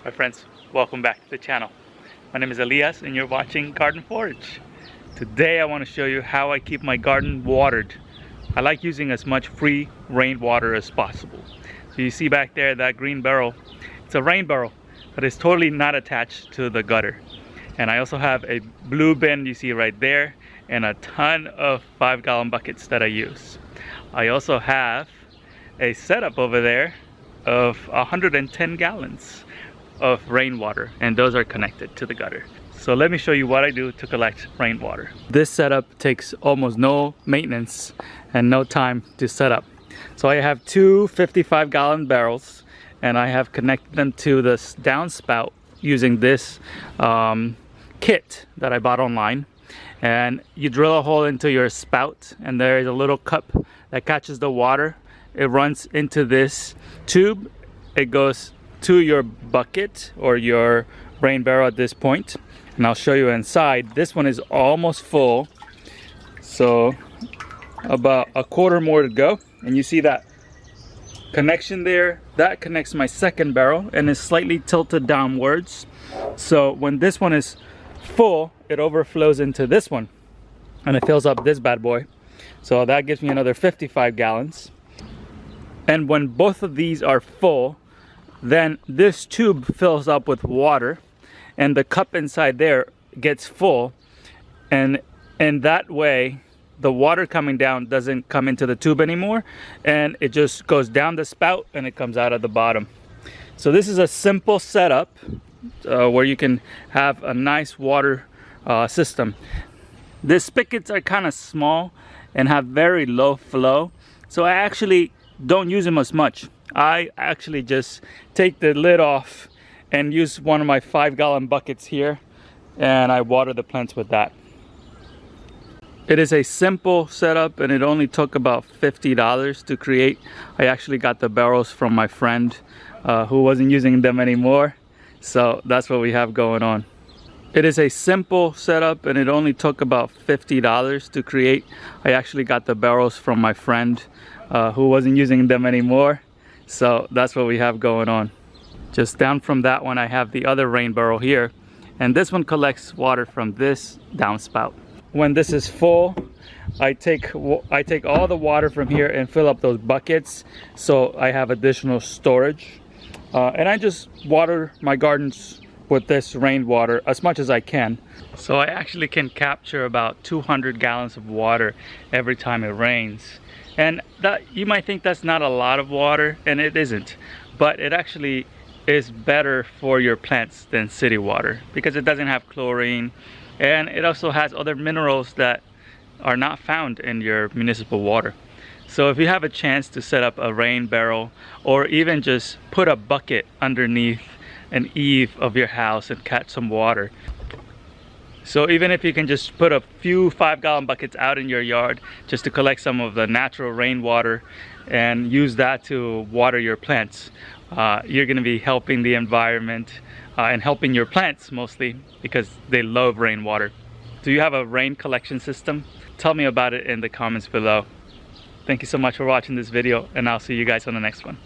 Hi friends, welcome back to the channel. My name is Elias and you're watching Garden Forage. Today I want to show you how I keep my garden watered. I like using as much free rainwater as possible. So you see back there that green barrel, it's a rain barrel, but it's totally not attached to the gutter. And I also have a blue bin you see right there and a ton of 5-gallon buckets that I use. I also have a setup over there of 110 gallons of rainwater, and those are connected to the gutter. So let me show you what I do to collect rainwater. This setup takes almost no maintenance and no time to set up. So I have two 55-gallon barrels and I have connected them to this downspout using this kit that I bought online. And you drill a hole into your spout and there is a little cup that catches the water. It runs into this tube. It goes to your bucket or your rain barrel at this point, and I'll show you inside. This one is almost full, so about a quarter more to go. And you see that connection there, that connects my second barrel and is slightly tilted downwards. So when this one is full, it overflows into this one and it fills up this bad boy. So that gives me another 55 gallons. And when both of these are full, then this tube fills up with water and the cup inside there gets full, and in that way the water coming down doesn't come into the tube anymore and it just goes down the spout and it comes out at the bottom. So this is a simple setup where you can have a nice water system. The spigots are kind of small and have very low flow, so I actually don't use them as much. I actually just take the lid off and use one of my 5-gallon buckets here, and I water the plants with that. It is a simple setup and it only took about $50 to create. I actually got the barrels from my friend who wasn't using them anymore, so that's what we have going on. It is a simple setup and it only took about $50 to create. I actually got the barrels from my friend who wasn't using them anymore, so that's what we have going on. Just down from that one I have the other rain barrel here, and this one collects water from this downspout. When this is full, I take all the water from here and fill up those buckets so I have additional storage. And I just water my gardens with this rainwater as much as I can. So I actually can capture about 200 gallons of water every time it rains. And that, you might think that's not a lot of water, and it isn't, but it actually is better for your plants than city water because it doesn't have chlorine, and it also has other minerals that are not found in your municipal water. So if you have a chance to set up a rain barrel or even just put a bucket underneath an eave of your house and catch some water. So even if you can just put a few 5-gallon buckets out in your yard just to collect some of the natural rainwater and use that to water your plants, you're going to be helping the environment and helping your plants mostly because they love rainwater. Do you have a rain collection system? Tell me about it in the comments below. Thank you so much for watching this video, and I'll see you guys on the next one.